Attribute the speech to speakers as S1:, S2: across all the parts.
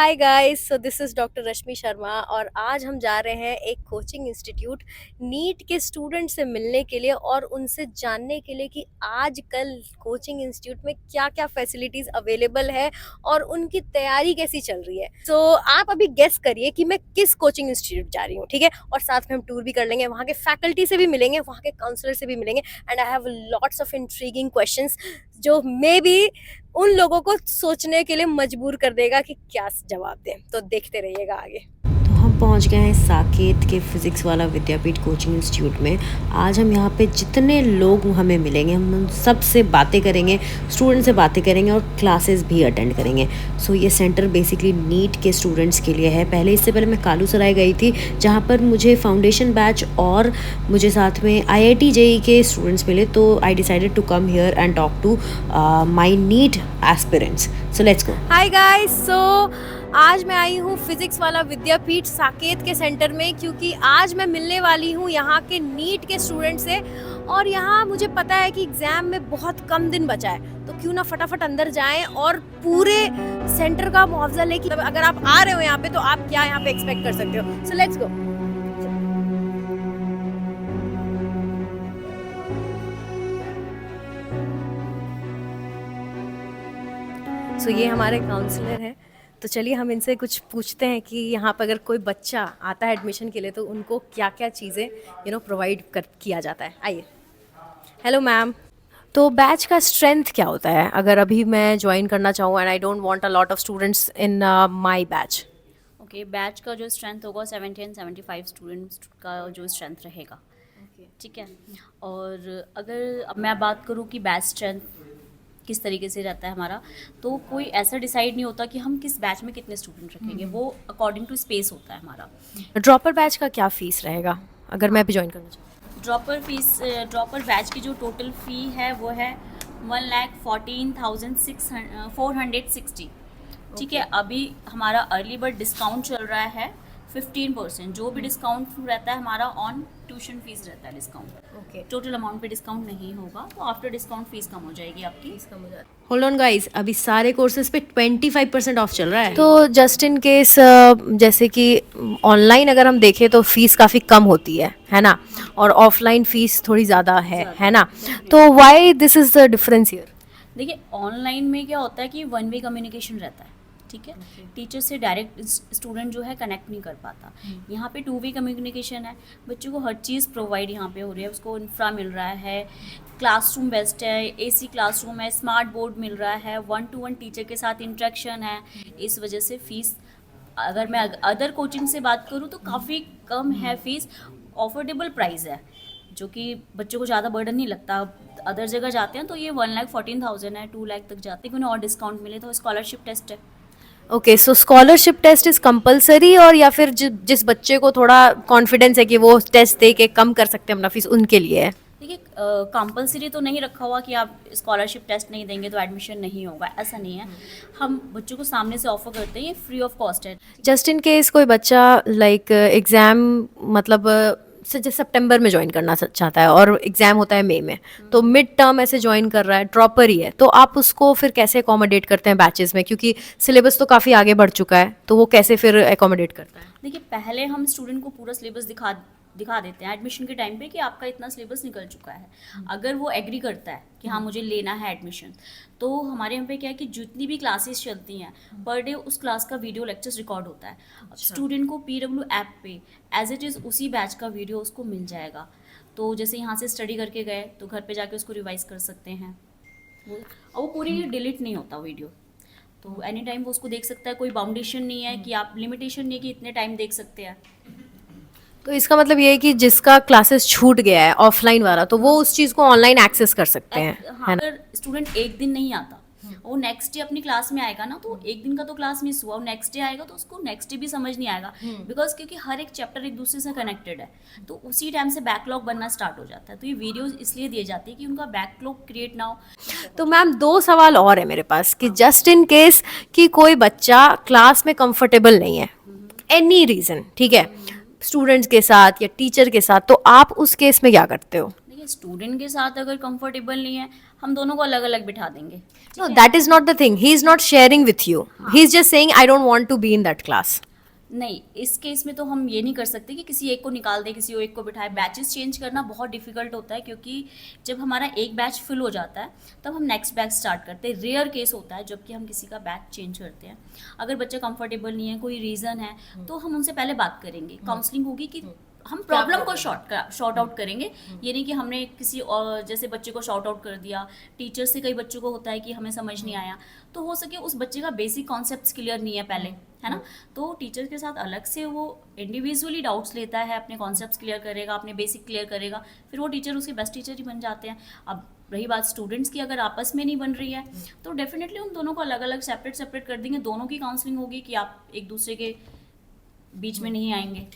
S1: Hi guys, so this is doctor Rashmi Sharma और आज हम जा रहे हैं एक कोचिंग इंस्टीट्यूट नीट के स्टूडेंट से मिलने के लिए और उनसे जानने के लिए कि आजकल कोचिंग इंस्टीट्यूट में क्या क्या फैसिलिटीज़ अवेलेबल है और उनकी तैयारी कैसी चल रही है। सो आप अभी गेस करिए कि मैं किस कोचिंग इंस्टीट्यूट जा रही हूँ, ठीक है। और साथ में हम टूर भी कर लेंगे, वहाँ के फैकल्टी से भी मिलेंगे, वहाँ के काउंसलर से भी मिलेंगे and I have lots of intriguing questions जो मे बी उन लोगों को सोचने के लिए मजबूर कर देगा कि क्या जवाब दें। तो देखते रहिएगा आगे।
S2: तो हम पहुंच गए हैं साकेत के फिज़िक्स वाला विद्यापीठ कोचिंग इंस्टीट्यूट में। आज हम यहाँ पे जितने लोग हमें मिलेंगे हम उन सब से बातें करेंगे, स्टूडेंट से बातें करेंगे और क्लासेस भी अटेंड करेंगे। सो ये सेंटर बेसिकली नीट के स्टूडेंट्स के लिए है। इससे पहले मैं कालू सराय गई थी जहाँ पर मुझे फाउंडेशन बैच और मुझे साथ में IIT JEE के स्टूडेंट्स मिले, तो I decided to come here and talk to my NEET aspirants. So let's go.
S1: Hi guys, so आज मैं आई हूँ फिजिक्स वाला विद्यापीठ साकेत के सेंटर में क्योंकि आज मैं मिलने वाली हूँ यहाँ के नीट के स्टूडेंट से। और यहाँ मुझे पता है कि एग्ज़ाम में बहुत कम दिन बचा है, तो क्यों ना फटाफट अंदर जाएं और पूरे सेंटर का मुआवजा लें कि अगर आप आ रहे हो यहाँ पे तो आप क्या यहाँ पे एक्सपेक्ट कर सकते हो। सो लेट्स गो। सो ये हमारे काउंसलर हैं, तो चलिए हम इनसे कुछ पूछते हैं कि यहाँ पर अगर कोई बच्चा आता है एडमिशन के लिए तो उनको क्या क्या चीज़ें प्रोवाइड कर किया जाता है। आइए। हेलो मैम, तो बैच का स्ट्रेंथ क्या होता है अगर अभी मैं ज्वाइन करना चाहूँ and I don't want a lot of students in my batch.
S3: Okay, batch का जो स्ट्रेंथ होगा 75 स्टूडेंट्स का जो स्ट्रेंथ रहेगा। ठीक है। और अगर अब मैं बात करूँ कि बैच स्ट्रेंथ किस तरीके से रहता है हमारा, तो कोई ऐसा डिसाइड नहीं होता कि हम किस बैच में कितने स्टूडेंट रखेंगे, वो अकॉर्डिंग टू स्पेस होता है हमारा।
S1: ड्रॉपर बैच का क्या फ़ीस रहेगा अगर मैं भी ज्वाइन करना चाहूँ।
S3: ड्रॉपर बैच की जो टोटल फ़ी है वो है 1,14,460। ठीक है। अभी हमारा अर्ली बर्ड डिस्काउंट चल रहा है 15%। जो भी डिस्काउंट रहता है हमारा ऑन ट्यूशन फीस रहता है डिस्काउंट।
S1: ओके,
S3: टोटल अमाउंट पे डिस्काउंट नहीं होगा, तो आफ्टर डिस्काउंट फीस कम हो जाएगी आपकी।
S1: होल्ड ऑन गाइस, अभी सारे कोर्सेज पे 25% ऑफ चल रहा है। तो जस्ट इन केस जैसे कि ऑनलाइन अगर हम देखें तो फीस काफ़ी कम होती है ना, और ऑफलाइन फीस थोड़ी ज़्यादा है ना। तो why this is the difference here.
S3: देखिए, ऑनलाइन में क्या होता है कि वन वे कम्युनिकेशन रहता है। ठीक है। टीचर से डायरेक्ट स्टूडेंट जो है कनेक्ट नहीं कर पाता। यहाँ पे टू वे कम्युनिकेशन है, बच्चों को हर चीज़ प्रोवाइड यहाँ पे हो रही है, उसको इंफ्रा मिल रहा है, क्लासरूम बेस्ट है, AC क्लासरूम है, स्मार्ट बोर्ड मिल रहा है, 1-to-1 टीचर के साथ इंटरेक्शन है। इस वजह से फ़ीस, अगर मैं अदर कोचिंग से बात करूँ तो काफ़ी कम है फ़ीस, ऑफोर्डेबल प्राइस है, जो कि बच्चों को ज़्यादा बर्डन नहीं लगता। अदर जगह जाते हैं तो ये 1,14,000 है, 2 लाख तक जाते हैं, उन्हें और डिस्काउंट मिले तो स्कॉलरशिप टेस्ट है।
S1: Okay, so scholarship test is compulsory, और या फिर जिस बच्चे को थोड़ा कॉन्फिडेंस है कि वो टेस्ट दे के कम कर सकते हैं अपना फीस, उनके लिए है।
S3: देखिए, कंपलसरी तो नहीं रखा हुआ कि आप स्कॉलरशिप टेस्ट नहीं देंगे तो एडमिशन नहीं होगा, ऐसा नहीं है। हम बच्चों को सामने से ऑफर करते हैं, ये फ्री ऑफ कॉस्ट है।
S1: जस्ट इन केस कोई बच्चा लाइक एग्ज़ाम मतलब जैसे सितंबर में ज्वाइन करना चाहता है और एग्ज़ाम होता है मई में, तो मिड टर्म ऐसे ज्वाइन कर रहा है, ड्रॉपर ही है, तो आप उसको फिर कैसे अकोमोडेट करते हैं बैचेस में, क्योंकि सिलेबस तो काफ़ी आगे बढ़ चुका है, तो वो कैसे फिर अकोमोडेट करता है।
S3: देखिए, पहले हम स्टूडेंट को पूरा सिलेबस दिखा देते हैं एडमिशन के टाइम पे कि आपका इतना सिलेबस निकल चुका है। अगर वो एग्री करता है कि हाँ मुझे लेना है एडमिशन, तो हमारे यहाँ पे क्या है कि जितनी भी क्लासेस चलती हैं पर डे उस क्लास का वीडियो लेक्चर्स रिकॉर्ड होता है। स्टूडेंट को PW ऐप पे एज इट इज़ उसी बैच का वीडियो उसको मिल जाएगा। तो जैसे यहाँ से स्टडी करके गए तो घर पे जाके उसको रिवाइज कर सकते हैं, और वो पूरी डिलीट नहीं होता वीडियो, तो एनी टाइम वो उसको देख सकता है। कोई बाउंडेशन नहीं है कि आप, लिमिटेशन नहीं है कि इतने टाइम देख सकते हैं।
S1: तो इसका मतलब ये है कि जिसका क्लासेस छूट गया है ऑफलाइन वाला, तो वो उस चीज़ को ऑनलाइन एक्सेस कर सकते हैं,
S3: हाँ,
S1: है ना।
S3: अगर स्टूडेंट एक दिन नहीं आता, वो नेक्स्ट डे अपनी क्लास में आएगा ना, तो एक दिन का तो क्लास मिस हुआ, और नेक्स्ट डे आएगा तो उसको नेक्स्ट डे भी समझ नहीं आएगा, बिकॉज क्योंकि हर एक चैप्टर एक दूसरे से कनेक्टेड है, तो उसी टाइम से बैकलॉग बनना स्टार्ट हो जाता है। तो ये वीडियोज इसलिए दिए जाती है कि उनका बैकलॉग क्रिएट ना हो।
S1: तो मैम, 2 सवाल और है मेरे पास कि जस्ट इन केस कि कोई बच्चा क्लास में कंफर्टेबल नहीं है, एनी रीज़न, ठीक है, स्टूडेंट्स के साथ या टीचर के साथ, तो आप उस केस में क्या करते हो।
S3: देखिए, स्टूडेंट के साथ अगर कंफर्टेबल नहीं है, हम दोनों को अलग अलग बिठा देंगे।
S1: No, that is not the thing. He is not sharing with you. He is just saying, I don't want to be in that class.
S3: नहीं, इस केस में तो हम ये नहीं कर सकते कि किसी एक को निकाल दे, किसी एक को बिठाए। बैचेस चेंज करना बहुत डिफिकल्ट होता है, क्योंकि जब हमारा एक बैच फिल हो जाता है तब हम नेक्स्ट बैच स्टार्ट करते हैं। रेयर केस होता है जबकि हम किसी का बैच चेंज करते हैं। अगर बच्चा कंफर्टेबल नहीं है, कोई रीज़न है, तो हम उनसे पहले बात करेंगे, काउंसलिंग होगी कि हम प्रॉब्लम को शॉर्ट आउट करेंगे। ये नहीं कि हमने किसी और जैसे बच्चे को शॉर्ट आउट कर दिया। टीचर से कई बच्चों को होता है कि हमें समझ नहीं आया, तो हो सके उस बच्चे का बेसिक कॉन्सेप्ट्स क्लियर नहीं है पहले, है ना, तो टीचर के साथ अलग से वो इंडिविजुअली डाउट्स लेता है, अपने कॉन्सेप्ट्स क्लियर करेगा, अपने बेसिक क्लियर करेगा, फिर वो टीचर उसके बेस्ट टीचर ही बन जाते हैं। अब रही बात स्टूडेंट्स की, अगर आपस में नहीं बन रही है तो डेफिनेटली उन दोनों को अलग अलग सेपरेट कर देंगे। दोनों की काउंसलिंग होगी कि आप एक दूसरे के बीच में नहीं आएंगे।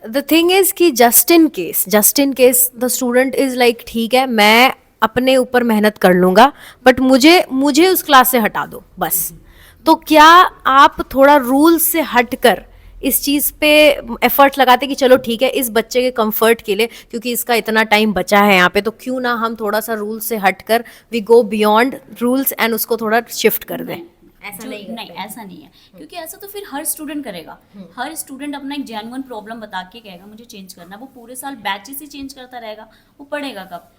S1: The thing is कि just in case the student is like, ठीक है मैं अपने ऊपर मेहनत कर लूँगा, बट मुझे उस क्लास से हटा दो बस, तो क्या आप थोड़ा रूल से हटकर इस चीज़ पे एफर्ट लगाते कि चलो ठीक है इस बच्चे के कंफर्ट के लिए, क्योंकि इसका इतना टाइम बचा है यहाँ पे, तो क्यों ना हम थोड़ा सा रूल से हटकर we go beyond rules and उसको थोड़ा शिफ्ट कर दें?
S3: ऐसा नहीं है, क्योंकि ऐसा तो फिर हर स्टूडेंट करेगा। हर स्टूडेंट अपना एक जेन्युइन प्रॉब्लम बता के कहेगा मुझे चेंज करना। वो पूरे साल बैचेस ही चेंज करता रहेगा, वो पढ़ेगा कब?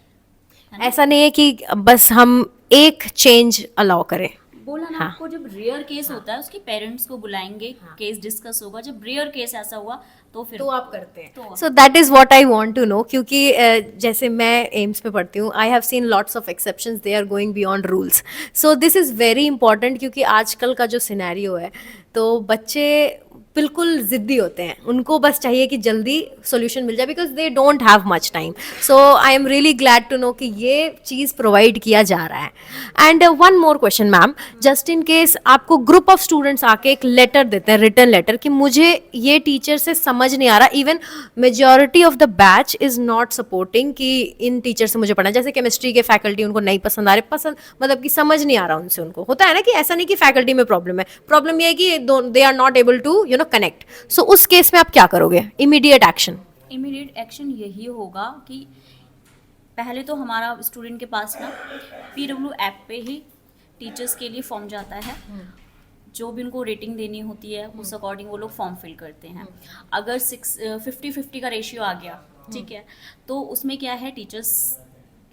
S1: ऐसा नहीं है कि बस हम एक चेंज अलाउ करें।
S3: बोला ना आपको, जब रेयर केस होता है उसके पेरेंट्स को बुलाएंगे, केस डिस्कस होगा। जब रेयर केस ऐसा हुआ तो फिर
S1: आप करते हैं। So that is what I want to know, क्योंकि जैसे मैं एम्स में पढ़ती हूँ, I have seen lots of exceptions, they are going beyond rules. So this is very important, क्योंकि आजकल का जो सिनेरियो है, तो बच्चे बिल्कुल ज़िद्दी होते हैं, उनको बस चाहिए कि जल्दी सॉल्यूशन मिल जाए, because they don't have much time. So I am really glad to know कि ये चीज़ प्रोवाइड किया जा रहा है। And one more question ma'am, just in case आपको ग्रुप ऑफ स्टूडेंट्स आके एक लेटर देते हैं, रिटर्न लेटर, कि मुझे ये टीचर से समझ नहीं आ रहा, even majority of the batch is not supporting कि इन टीचर से मुझे पढ़ना, जैसे केमिस्ट्री के फैकल्टी उनको नहीं पसंद आ रहे, मतलब कि समझ नहीं आ रहा उनसे, उनको होता है ना कि ऐसा नहीं कि फैकल्टी में प्रॉब्लम है, प्रॉब्लम ये है कि they are not able to connect. So उस केस में आप क्या करोगे? इमीडिएट एक्शन
S3: यही होगा कि पहले तो हमारा स्टूडेंट के पास ना PW ऐप पे ही टीचर्स के लिए फॉर्म जाता है, जो भी उनको रेटिंग देनी होती है उस अकॉर्डिंग वो लोग फॉर्म फिल करते हैं। अगर 50-50 का रेशियो आ गया, ठीक है, तो उसमें क्या है, टीचर्स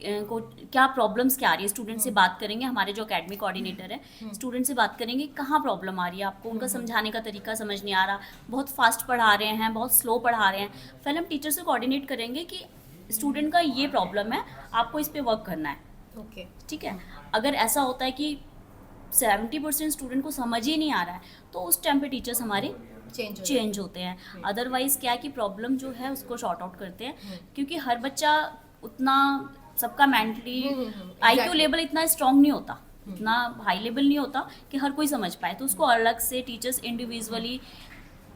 S3: को क्या प्रॉब्लम्स क्या आ रही है, स्टूडेंट से बात करेंगे। हमारे जो एकेडमी कोऑर्डिनेटर है, स्टूडेंट से बात करेंगे कहाँ प्रॉब्लम आ रही है आपको, उनका समझाने का तरीका समझ नहीं आ रहा, बहुत फास्ट पढ़ा रहे हैं, बहुत स्लो पढ़ा रहे हैं। पहले हम टीचर से कोऑर्डिनेट करेंगे कि स्टूडेंट का ये प्रॉब्लम है, आपको इस पर वर्क करना है,
S1: ओके,
S3: ठीक है। अगर ऐसा होता है कि 70% स्टूडेंट को समझ ही नहीं आ रहा है, तो उस टाइम पे टीचर्स हमारे चेंज होते हैं। अदरवाइज क्या है कि प्रॉब्लम जो है उसको शॉर्ट आउट करते हैं, क्योंकि हर बच्चा उतना, सबका मेंटली IQ लेवल इतना स्ट्रांग नहीं होता, इतना हाई लेवल नहीं होता कि हर कोई समझ पाए, तो उसको अलग से टीचर्स इंडिविजुअली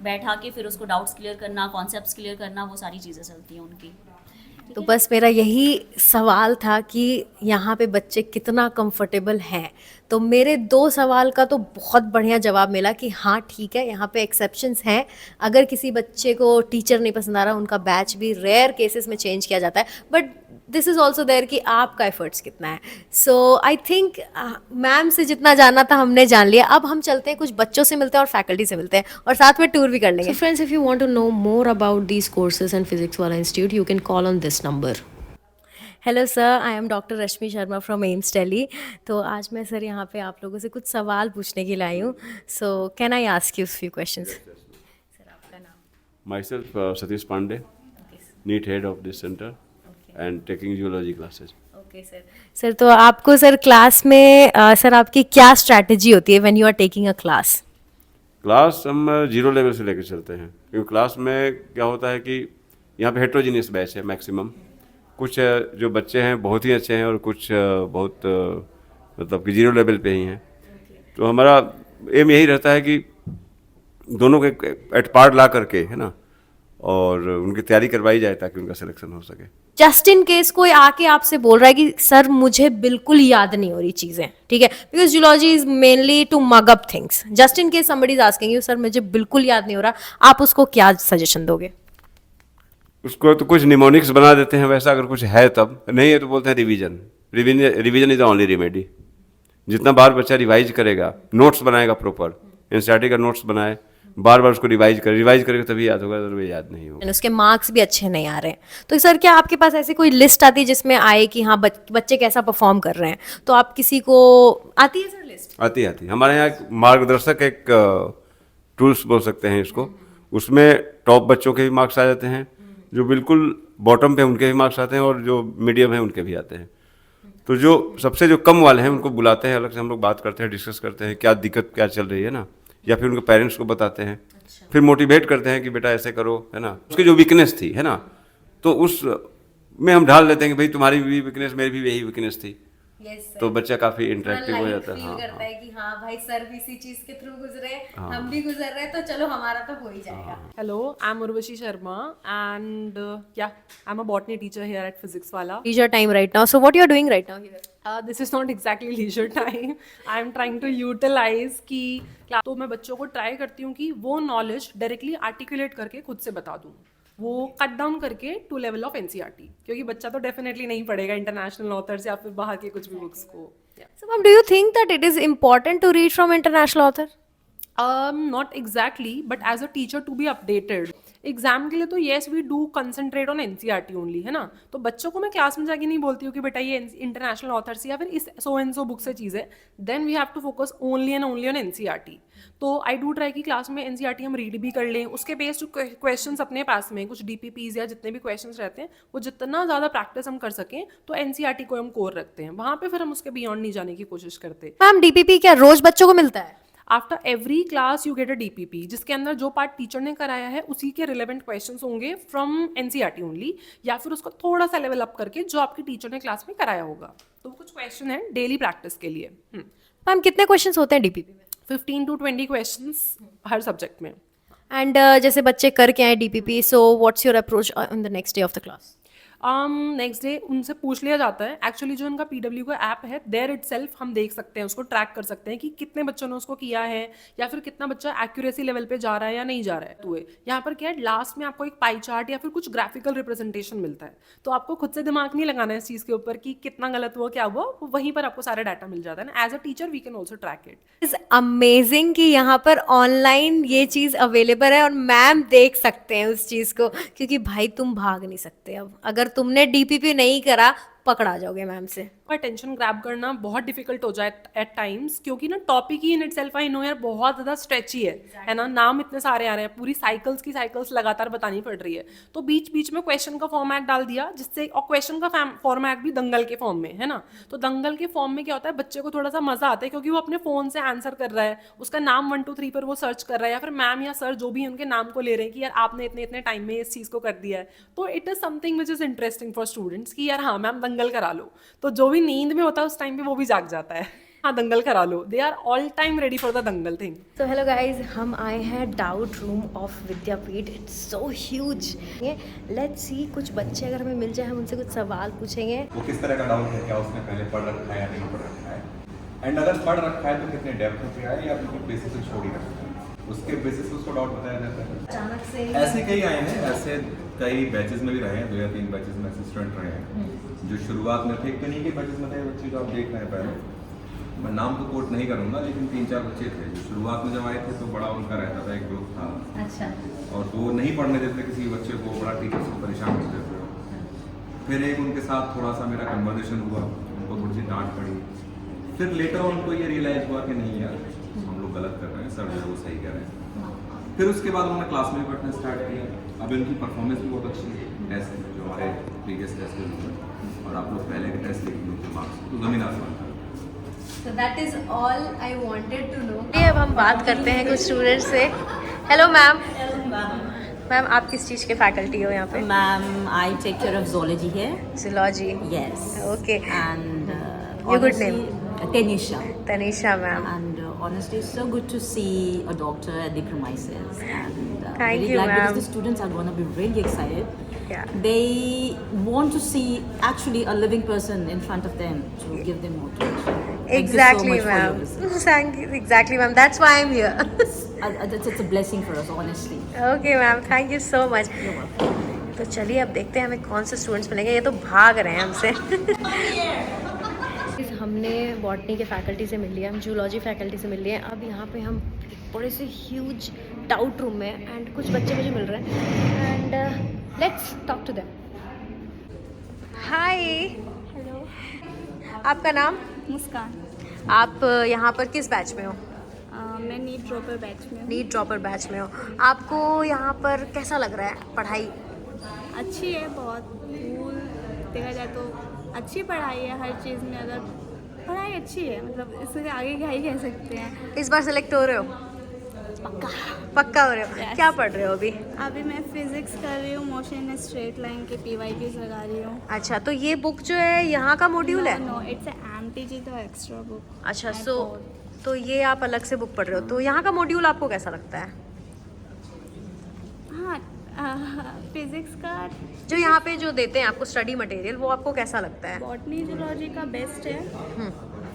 S3: बैठा के फिर उसको डाउट्स क्लियर करना, कॉन्सेप्ट्स क्लियर करना, वो सारी चीज़ें चलती हैं उनकी।
S1: तो बस मेरा यही सवाल था कि यहाँ पे बच्चे कितना कंफर्टेबल हैं। तो मेरे 2 सवाल का तो बहुत बढ़िया जवाब मिला कि हाँ ठीक है, यहाँ पे एक्सेप्शंस हैं। अगर किसी बच्चे को टीचर नहीं पसंद आ रहा, उनका बैच भी रेयर केसेस में चेंज किया जाता है, but this is also there कि आपका एफर्ट्स कितना है। सो आई थिंक मैम से जितना जानना था हमने जान लिया। अब हम चलते हैं, कुछ बच्चों से मिलते हैं और फैकल्टी से मिलते हैं, और साथ में टूर भी कर लेंगे।
S2: So friends, if you want to know more about these courses and Physics Wala Institute, you can call on this number.
S1: Hello sir, I am doctor Rashmi Sharma from AIIMS Delhi. तो आज मैं सर यहाँ पे आप लोगों से कुछ सवाल पूछने के लिए आई हूँ। So can I ask you few questions? Sir आपका नाम?
S4: Myself, Satish Pandey, NEET head of this center and taking zoology classes.
S1: Okay sir. Sir तो आपको सर क्लास में सर आपकी क्या स्ट्रैटेजी होती है when you are taking a class?
S4: Class हम 0 लेवल से लेकर चलते हैं, क्योंकि क्लास में क्या होता है कि यहाँ पे हेट्रोजीनियस बैच है मैक्सिमम। कुछ जो बच्चे हैं बहुत ही अच्छे हैं और कुछ बहुत मतलब कि 0 लेवल पे ही हैं। तो हमारा एम यही रहता है कि दोनों के एट पार ला करके, है ना, और उनकी तैयारी करवाई जाए ताकि उनका सिलेक्शन हो सके।
S1: जस्ट इन केस कोई आके आपसे बोल रहा है कि सर मुझे बिल्कुल याद नहीं हो रही चीज़ें, ठीक है, because zoology is mainly to mug up things. Just in case somebody is asking you sir मुझे बिल्कुल याद नहीं हो रहा, आप उसको क्या सजेशन दोगे?
S4: उसको तो कुछ निमोनिक्स बना देते हैं वैसा, अगर कुछ है तब, नहीं है तो बोलते हैं revision. Revision is the only remedy. जितना बार बच्चा रिवाइज करेगा, नोट्स बनाएगा प्रॉपर, एनसीईआरटी का नोट्स बनाए, बार बार उसको रिवाइज करेगा तभी याद होगा, अदरवाइज याद नहीं होगा।
S1: एंड उसके मार्क्स भी अच्छे नहीं आ रहे हैं, तो सर क्या आपके पास ऐसी कोई लिस्ट आती है जिसमें आए कि हाँ बच्चे कैसा परफॉर्म कर रहे हैं, तो आप किसी को आती है सर लिस्ट?
S4: आती हमारे यहाँ एक मार्गदर्शक, एक टूल्स बोल सकते हैं इसको, उसमें टॉप बच्चों के भी मार्क्स आ जाते हैं, जो बिल्कुल बॉटम पे उनके भी मार्क्स आते हैं, और जो मीडियम है उनके भी आते हैं। तो जो सबसे जो कम वाले हैं उनको बुलाते हैं, अलग से हम लोग बात करते हैं, डिस्कस करते हैं क्या दिक्कत क्या चल रही है ना, या फिर उनके पेरेंट्स को बताते हैं। फिर मोटिवेट करते हैं कि बेटा ऐसे करो, है ना। उसकी जो वीकनेस थी, है ना, तो उस में हम ढाल लेते हैं कि भाई तुम्हारी भी वीकनेस, मेरी भी यही वीकनेस थी। तो बच्चा काफी इंटरेक्टिव हो जाता है। हाँ,
S1: करता है कि हाँ भाई सर भी इसी चीज के थ्रू गुजरे, हम भी गुजर रहे हैं, तो चलो हमारा तो हो ही जाएगा।
S5: Hello, I'm Urvashi Sharma, and I'm a botany teacher here at Physics Wala.
S1: Leisure time right now, so what you are doing right now here?
S5: This is not exactly leisure time. I'm trying to utilize कि तो मैं बच्चों को try करती हूँ कि वो knowledge directly articulate करके खुद से बता दूँ, वो कट डाउन करके टू लेवल ऑफ एनसीईआरटी, क्योंकि बच्चा तो डेफिनेटली नहीं पढ़ेगा इंटरनेशनल ऑथर्स या फिर बाहर के कुछ भी बुक्स को।
S1: So ma'am, do you think that it is important to read from international author?
S5: Not exactly, but as a teacher to be updated. Exam के लिए तो yes we do concentrate on NCERT only, है ना। तो बच्चों को मैं class में जाके नहीं बोलती हूँ कि बेटा ये इंटरनेशनल ऑथर्स या फिर इस सो एंड सो बुक से चीज़ है, then we have to focus only and only on NCERT. तो आई डू ट्राई कि क्लास में एनसीईआरटी हम रीड भी कर लें, उसके बेस्ड जो क्वेश्चंस अपने पास में कुछ डीपीपीज या जितने भी क्वेश्चंस रहते हैं वो जितना ज़्यादा प्रैक्टिस हम कर सकें, तो एनसीईआरटी को हम कोर रखते हैं, वहाँ पे फिर हम उसके बियॉन्ड नहीं जाने की कोशिश करते।
S1: मैम डीपीपी क्या रोज बच्चों को मिलता है?
S5: After every class you get a DPP, जिसके अंदर जो पार्ट टीचर ने कराया है उसी के रिलेवेंट क्वेश्चंस होंगे फ्रॉम एनसीईआरटी ओनली, या फिर उसको थोड़ा सा लेवल अप करके जो आपके टीचर ने क्लास में कराया होगा। तो कुछ क्वेश्चन है डेली प्रैक्टिस के लिए।
S1: मैम कितने क्वेश्चंस होते हैं डीपीपी में?
S5: 15 to 20 क्वेश्चंस हर सब्जेक्ट में।
S1: एंड जैसे बच्चे करके आए DPP, so what's your approach on the next day of the class?
S5: Next day उनसे पूछ लिया जाता है, एक्चुअली जो उनका पीडब्ल्यू का ऐप है देयर इटसेल्फ हम देख सकते हैं, उसको ट्रैक कर सकते हैं कि कितने बच्चों ने उसको किया है, या फिर कितना बच्चा एक्यूरेसी लेवल पे जा रहा है या नहीं जा रहा है। तो यहाँ पर क्या है, लास्ट में आपको एक पाई चार्ट या फिर कुछ ग्राफिकल रिप्रेजेंटेशन मिलता है, तो आपको खुद से दिमाग नहीं लगाना है इस चीज़ के ऊपर कि कितना गलत हुआ क्या हुआ, वहीं पर आपको सारा डाटा मिल जाता है ना। As a teacher we can also track it.
S1: Is amazing कि यहाँ पर ऑनलाइन ये चीज़ अवेलेबल है और मैम देख सकते हैं उस चीज़ को, क्योंकि भाई तुम भाग नहीं सकते। अब अगर तुमने डीपीपी नहीं करा पकड़ा जाओगे मैम से।
S5: अटेंशन ग्रैब करना बहुत डिफिकल्ट हो जाए एट टाइम्स, क्योंकि ना topic he in itself I know यार बहुत ज़्यादा स्ट्रेची है ना, नाम इतने सारे आ रहे हैं, पूरी साइकिल्स की साइकिल्स लगातार बतानी पड़ रही है। तो बीच बीच में क्वेश्चन का फॉर्मेट डाल दिया, जिससे, और क्वेश्चन का फॉर्मेट भी दंगल के फॉर्म में, है ना। तो दंगल के फॉर्म में क्या होता है, बच्चे को थोड़ा सा मजा आता है क्योंकि वो अपने फ़ोन से आंसर कर रहा है, उसका नाम 1 2 3 पर वो सर्च कर रहा है, या फिर मैम या सर जो भी उनके नाम को ले रहे हैं कि यार आपने इतने इतने टाइम में इस चीज़ को कर दिया है। तो it is something which is interesting for students कि यार हाँ मैम दंगल करा लो, तो जो भी नींद में होता है उस टाइम पे वो भी जाग जाता है, हाँ दंगल करा लो। They are all time ready for the dangal thing.
S1: तो हेलो गाइज, हम आए हैं doubt room of Vidyapeeth. It's so huge. Let's see, कुछ बच्चे अगर हमें मिल जाए हम उनसे कुछ सवाल पूछेंगे।
S6: वो किस तरह का डाउट है, क्या उसने पहले पढ़ रखा है या नहीं पढ़ रखा है, एंड अगर पढ़ रखा है तो कितने डेप्थ पे है या बिल्कुल बेसिक से छोड़ ही रखा है, उसके बेसिस पे उसको डाउट बताया जाता है।
S1: अचानक से
S6: ऐसे कई आए हैं, ऐसे कई बैचेस में भी रहे हैं, 2 या 3 बैचेस में असिस्टेंट रहे हैं जो शुरुआत में थे, तो नहीं के बैचेस में थे बच्चे जो आप देख रहे हैं पहले, मैं नाम तो कोट नहीं करूँगा, लेकिन 3-4 बच्चे थे जो शुरुआत में जब आए थे तो बड़ा उनका रहता था, एक ग्रुप था।
S1: अच्छा।
S6: और वो नहीं पढ़ने देते किसी बच्चे को, बड़ा टीचर्स को परेशान करते थे। फिर एक उनके साथ थोड़ा सा मेरा कन्वर्सेशन हुआ, उनको थोड़ी सी डांट पड़ी, फिर लेटर उनको ये रियलाइज़ हुआ कि नहीं यार हम लोग गलत कर रहे हैं, सर जो है वो सही कह रहे हैं। फिर उसके बाद उन्होंने क्लास में भी पढ़ना स्टार्ट किया। अब इनकी परफॉर्मेंस भी बहुत अच्छी है, टेस्ट जो हमारे प्रीवियस टेस्ट में, और आप लोग पहले के टेस्ट देख लो मार्क्स तो ज़मीन आसमान था।
S1: So that is all I wanted to know. अब हम बात करते हैं कुछ स्टूडेंट्स से। Hello ma'am. मैम आप किस चीज़ के फैकल्टी हो यहाँ पे?
S7: Ma'am, I take care of zoology here.
S1: Zoology.
S7: Yes.
S1: Okay.
S7: And
S1: Your good
S7: honestly,
S1: name?
S7: Tanisha.
S1: Tanisha ma'am.
S7: And honestly, it's so good to see a doctor at the premises. And
S1: Thank
S7: really
S1: you,
S7: glad
S1: ma'am.
S7: because the students are going to be really excited.
S1: Yeah.
S7: They want to see actually a living person in front of them to give them motivation. Thank
S1: Exactly,
S7: you so much for your
S1: ma'am.
S7: visit.
S1: Thank you. Exactly, ma'am. That's why I'm here.
S7: It's a blessing for us, honestly.
S1: Okay, ma'am. Thank you so much.
S7: You're welcome.
S2: तो चलिए अब देखते हैं हमें कौन से students मिलेंगे। ये तो भाग रहे हैं हमसे। हमने बॉटनी के फैकल्टी से मिल लिया, हम जूलॉजी फैकल्टी से मिल लिए। अब यहाँ पे हम एक बड़े से ह्यूज डाउट रूम में एंड कुछ बच्चे मुझे मिल रहे हैं and let's talk to them. Hi,
S8: hello,
S2: आपका नाम?
S8: मुस्कान।
S2: आप यहाँ पर किस बैच में हो?
S8: मैं नीट ड्रॉपर बैच में हूँ।
S2: नीट ड्रॉपर बैच में हो। आपको यहाँ पर कैसा लग रहा है पढ़ाई?
S8: अच्छी है बहुत, कूल देखा जाए तो अच्छी पढ़ाई है हर चीज़ में। अगर पढ़ाई अच्छी है मतलब इससे आगे क्या ही कह सकते हैं।
S2: इस बार सेलेक्ट हो रहे हो?
S8: पक्का।
S2: पक्का हो रहे हो?
S8: Yes.
S2: क्या पढ़ रहे हो अभी?
S8: अभी मैं फिजिक्स कर रही हूँ, मोशन इन स्ट्रेट लाइन के PYQs लगा रही हूँ।
S2: अच्छा, तो ये बुक जो है यहाँ का मॉड्यूल है?
S8: No, it's MTG the extra book.
S2: अच्छा, तो ये आप अलग से बुक पढ़ रहे हो। तो यहाँ का मॉड्यूल आपको कैसा लगता है?
S8: हाँ, फिजिक्स का
S2: जो यहाँ पे जो देते हैं आपको स्टडी मटेरियल, वो आपको कैसा लगता है?
S8: बॉटनी जूलॉजी का बेस्ट है।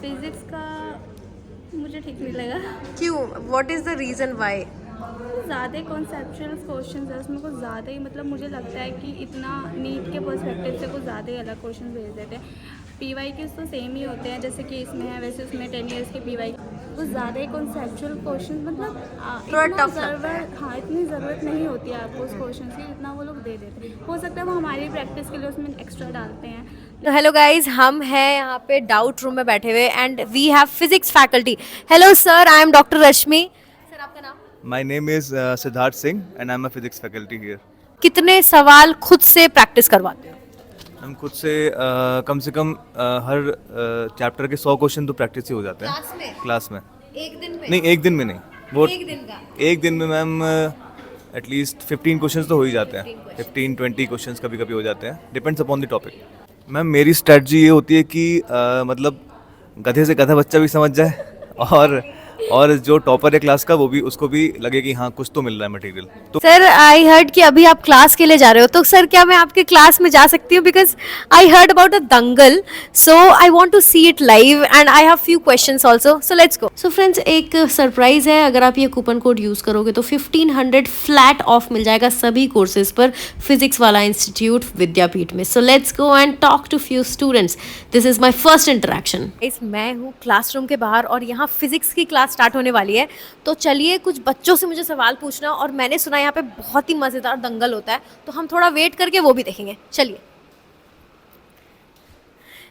S8: फिजिक्स का मुझे ठीक नहीं लगा।
S2: क्यों? What is the reason why?
S8: ज़्यादा कॉन्सेप्चुअल क्वेश्चन है उसमें, कुछ ज़्यादा ही मतलब मुझे लगता है कि इतना नीट के पर्सपेक्टिव से कुछ ज़्यादा ही अलग क्वेश्चन भेज देते हैं। PYQs तो सेम ही होते हैं जैसे कि इसमें है, वैसे उसमें 10 ईयर्स के PYQ कुछ ज़्यादा ही कॉन्सेप्चुअल क्वेश्चन मतलब
S2: थोड़ा
S8: इतना
S2: tough लगता है।
S8: हाँ, इतनी ज़रूरत नहीं होती है आपको उस क्वेश्चन की जितना वो लोग दे देते हैं। हो सकता है वो हमारी प्रैक्टिस के लिए उसमें एक्स्ट्रा डालते हैं।
S1: तो हेलो गाइज, हम हैं यहाँ पे डाउट रूम में बैठे हुए and we have physics faculty. Hello sir, I am doctor Rashmi. Sir आपका नाम?
S9: My name is Siddharth Singh and I'm a physics faculty here.
S1: कितने सवाल खुद से प्रैक्टिस करवाते हो?
S9: हम खुद से कम से कम हर चैप्टर के 100 क्वेश्चन तो प्रैक्टिस ही हो जाते हैं क्लास में।
S1: एक दिन में?
S9: नहीं, एक दिन में नहीं, वो
S1: एक दिन का?
S9: एक दिन में मैम एटलीस्ट 15 क्वेश्चंस तो हो ही जाते हैं। 15-20 क्वेश्चंस कभी कभी हो जाते हैं, depends upon the topic. Ma'am मेरी स्ट्रेटजी ये होती है कि मतलब गधे से गधा बच्चा भी समझ जाए और जो टॉपर है क्लास का वो भी, उसको भी लगे कि हाँ कुछ तो मिल रहा है मटेरियल। तो
S1: सर आई हर्ड कि अभी आप क्लास के लिए जा रहे हो, तो सर क्या मैं आपके क्लास में जा सकती हूँ? Because I heard about a Dangal, so I want to see it live and I have few questions also, so let's go.
S2: So friends, एक सरप्राइज़ है। अगर आप ये कूपन कोड यूज़ करोगे तो 1500 फ्लैट ऑफ मिल जाएगा सभी कोर्सेज पर फिजिक्स वाला इंस्टीट्यूट विद्यापीठ में। So let's go and talk to few students. This is my first interaction.
S1: मैं हूँ क्लासरूम के बाहर और यहाँ फिजिक्स की क्लास स्टार्ट होने वाली है, तो चलिए कुछ बच्चों से मुझे सवाल पूछना, और मैंने सुना यहाँ पे बहुत ही मज़ेदार दंगल होता है, तो हम थोड़ा वेट करके वो भी देखेंगे। चलिए।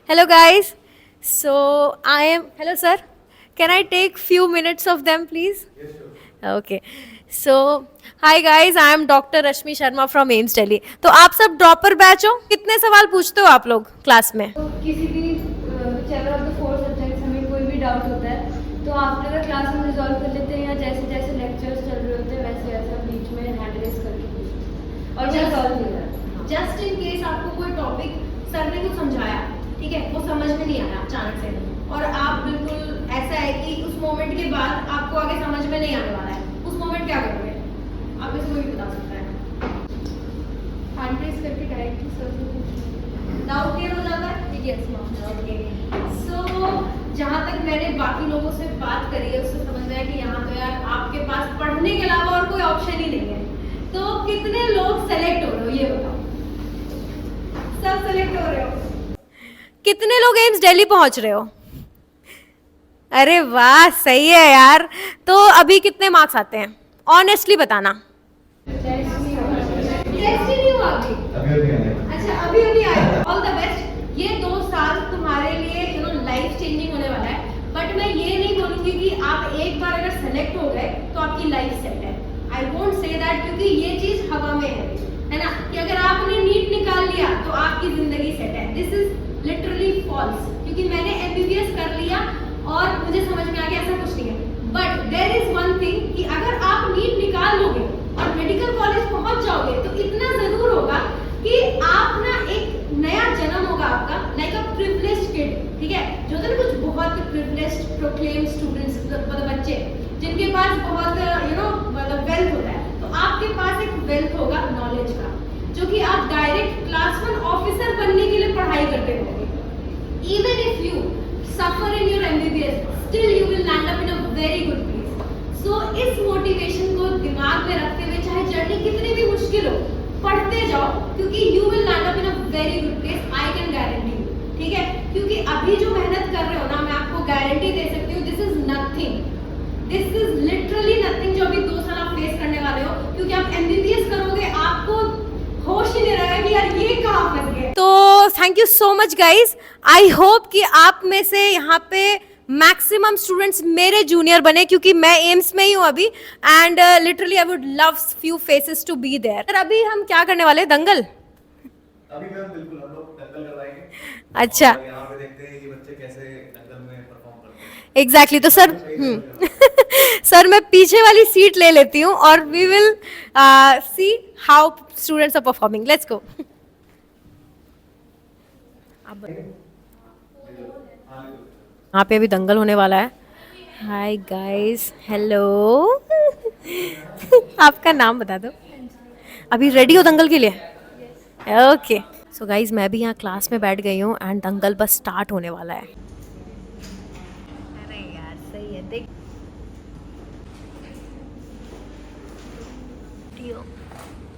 S1: Hello guys, so I am, hello sir, can I take few minutes of them please? Okay, so hi guys, I am doctor Rashmi Sharma from AIIMS Delhi. तो आप सब ड्रॉपर बैच हो? कितने सवाल पूछते हो आप लोग क्लास में?
S10: किसी भी whichever of the 4 सब्जेक्ट्स हमें कोई भी डाउट होता है तो आफ्टर द क्लास हम रिजॉल्व कर लेते हैं, या जैसे जैसे लेक्चर्स चल रहे होते हैं वैसे वैसे हम बीच में हैंड रेस करके पूछते हैं और वो सॉल्व हो जाता है।
S1: जस्ट इन केस आपको कोई टॉपिक सर ने कुछ समझाया, ठीक है, वो समझ में नहीं आया अचानक से, और आप बिल्कुल ऐसा है कि उस मोमेंट के बाद आपको आगे समझ में नहीं आने वाला है, उस मोमेंट क्या करोगे? आप में से कोई भी बता सकता है।
S10: हैंड रेस करके डायरेक्टली सर से
S1: डाउट क्लियर हो जाता है?
S10: Yes ma'am.
S1: ओके, सो जहाँ तक मैंने बाकी लोगों से बात करी है उससे समझ में आया कि यहाँ तो यार आपके पास पढ़ने के अलावा और कोई ऑप्शन ही नहीं है। तो कितने लोग सेलेक्ट हो रहे हो ये बताओ? सब सेलेक्ट हो रहे हो? कितने लोग एम्स दिल्ली पहुंच रहे हो? अरे वाह, सही है यार। तो अभी कितने मार्क्स आते हैं ऑनेस्टली बताना? टेस्ट नहीं हुआ अभी? अच्छा, अभी अभी आए। All the best. ये 2 साल तुम्हारे लिए लाइफ चेंजिंग होने वाला है, बट मैं ये नहीं बोलूँगी कि आप एक बार अगर सेलेक्ट हो गए तो आपकी लाइफ सेट है। आई वोंट से दैट, क्योंकि ये चीज़ हवा में है ना, कि अगर आपने नीट निकाल लिया तो आपकी ज़िंदगी सेट है। दिस इज लिटरली फॉल्स, क्योंकि मैंने MBBS कर लिया और मुझे समझ में आ गया ऐसा कुछ नहीं है। But there is one thing कि अगर आप नीट निकाल लोगे और मेडिकल कॉलेज पहुँच जाओगे तो इतना ज़रूर होगा कि आप ना एक नया जन्म होगा आपका, लाइक अ प्रिविलेज्ड किड, ठीक है, जो तो कुछ बहुत प्रिविलेज्ड प्रोक्लेम स्टूडेंट्स, मतलब बच्चे जिनके पास बहुत मतलब वेल्थ होता है, तो आपके पास एक वेल्थ होगा नॉलेज का, जो कि आप डायरेक्ट क्लास 1 ऑफिसर बनने के लिए पढ़ाई करते रहोगे। Even if you suffer in your MBBS, still you will land up in a very good place. So इस मोटिवेशन को दिमाग में रखते हुए, चाहे जर्नी कितनी भी मुश्किल हो,
S10: पढ़ते जाओ, क्योंकि you will land up in a very good place, I can guarantee you, ठीक है? क्योंकि अभी जो मेहनत कर रहे हो ना, मैं आपको गारंटी दे सकती हूँ, this is nothing, this is literally nothing जो अभी 2 साल आप फेस करने वाले हो, क्योंकि आप MBBS करोगे, आपको होश ही नहीं रहेगा कि यार ये कहाँ फंस गए।
S1: तो thank you so much guys, I hope कि आप में से यहाँ पे मैक्सिमम स्टूडेंट्स मेरे जूनियर बने, क्योंकि मैं एम्स में ही हूँ अभी, and literally I would love few faces to be there. अभी हम क्या करने वाले हैं, दंगल?
S9: अभी मैम बिल्कुल हम लोग दंगल करवाएंगे।
S1: अच्छा,
S9: और यहाँ पे देखते हैं ये बच्चे कैसे दंगल में परफॉर्म करते हैं।
S1: एग्जैक्टली तो सर सर मैं पीछे वाली सीट ले लेती हूँ और we will see how students are performing. Let's go. यहाँ पे अभी दंगल होने वाला है। हाय गाइस, हेलो आपका नाम बता दो। अभी रेडी हो दंगल के लिए? ओके सो गाइस, मैं भी यहाँ क्लास में बैठ गई हूँ एंड दंगल बस स्टार्ट होने वाला है। अरे यार सही है, देख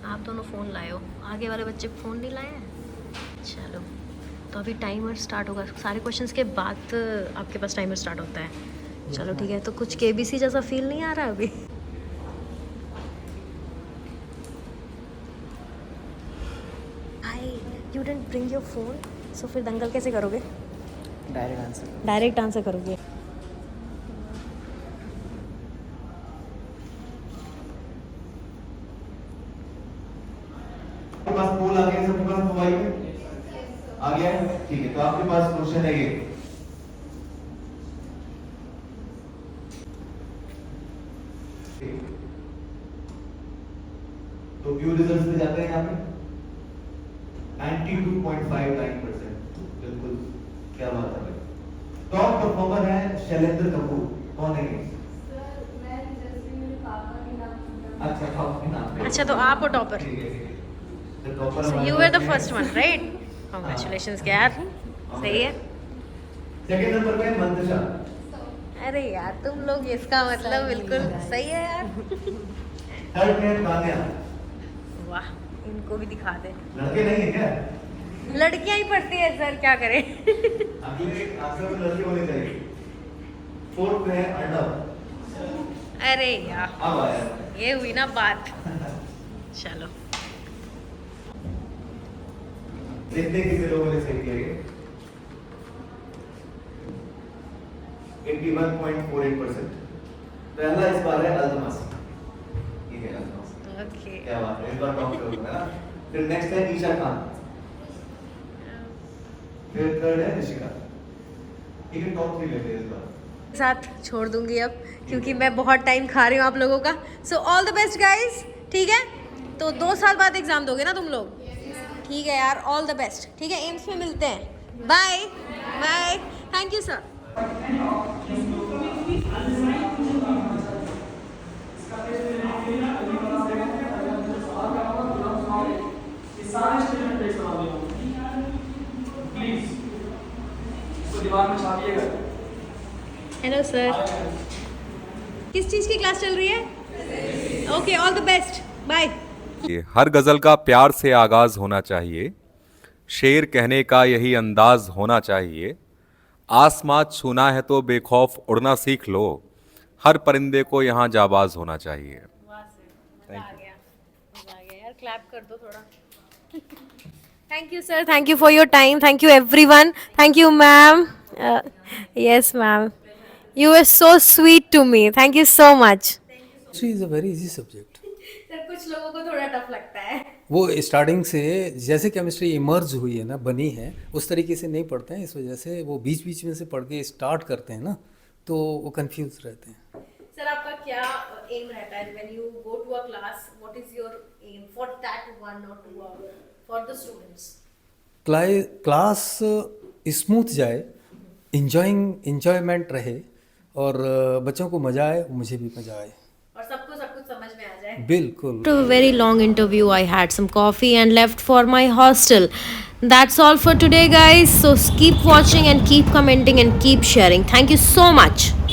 S1: आप दोनों फ़ोन लाए हो, आगे वाले बच्चे फ़ोन नहीं लाए हैं। चलो तो अभी टाइमर स्टार्ट होगा, सारे क्वेश्चंस के बाद आपके पास टाइमर स्टार्ट होता है। चलो ठीक है, तो कुछ KBC जैसा फील नहीं आ रहा अभी? Hi, you didn't bring your phone, so फिर दंगल कैसे करोगे? डायरेक्ट आंसर करोगे?
S11: आपके पास पोल आ गया, सबके पास मोबाइल में आ गया है, ठीक है। तो आपके पास क्वेश्चन है ये, तो व्यू रिजल्ट्स पे जाते हैं यहाँ पे 92.59%, बिल्कुल क्या बात है भाई। टॉप परफॉर्मर है शैलेंद्र कपूर, कौन है ये? अच्छा टॉप के नाम पे,
S1: अच्छा तो आप हो टॉपर,
S11: ठीक है। तो topper
S1: you were the first one right? Congratulations यार, सही है।
S11: सेकंड नंबर पे मंतशा,
S1: अरे यार तुम लोग, इसका मतलब बिल्कुल सही है यार।
S11: थर्ड पे तान्या,
S1: वाह, इनको भी दिखा दे।
S11: लड़के नहीं है क्या?
S1: लड़कियां ही पढ़ती है सर, क्या करें।
S11: अगले आंसर में लड़के होने चाहिए। फोर्थ पे है अर्णव,
S1: अरे यार
S11: अब आया
S1: ये हुई ना बात। चलो
S11: देखते हैं कितने लोगों ने सही किया ये। 81.48%। पहला इस बार है अल्तमस, ये है अल्तमस,
S1: ओके,
S11: क्या बात है, इस बार टॉप करूंगा ना। फिर नेक्स्ट है ईशा खान, फिर थर्ड है ऋषिका, ठीक है। टॉप 3 लेते हैं इस बार।
S1: साथ छोड़ दूंगी अब, क्योंकि मैं बहुत टाइम खा रही हूँ आप लोगों का। So all the best guys, ठीक है? तो 2 साल बाद एग्जाम दोगे ना तुम लोग? ठीक है यार, ऑल द बेस्ट, ठीक है? एम्स में मिलते हैं, bye bye, thank you sir. Hello sir, किस चीज़ की क्लास चल रही है? Okay, all the best, bye.
S12: हर गज़ल का प्यार से आगाज़ होना चाहिए, शेर कहने का यही अंदाज होना चाहिए, आसमां छूना है तो बेखौफ उड़ना सीख लो, हर परिंदे को यहाँ जाबाज होना चाहिए।
S1: यार क्लैप कर दो थोड़ा। Thank you sir, thank you for your time, thank you everyone, thank you ma'am. Yes ma'am, you are so sweet to me, thank you so much.
S13: History is a very easy subject.
S1: Sir कुछ लोगों को थोड़ा tough लगता है।
S13: वो starting से जैसे chemistry emerge हुई है ना, बनी है, उस तरीके से नहीं पढ़ते हैं, इस वजह से वो बीच बीच में से पढ़ के स्टार्ट करते हैं ना, तो वो कंफ्यूज रहते हैं।
S1: सर आपका क्या एम रहता है when you go to a class? What is your aim for that 1 or 2 hour for the students?
S13: Class smooth जाए, इंजॉयमेंट रहे और बच्चों को मज़ा आए, मुझे भी मज़ा आए
S1: और सबको सब कुछ समझ में आ जाए।
S13: बिल्कुल।
S2: After a very long interview, I had some coffee and left for my hostel. That's all for today, guys. So keep watching and keep commenting and keep sharing. Thank you so much.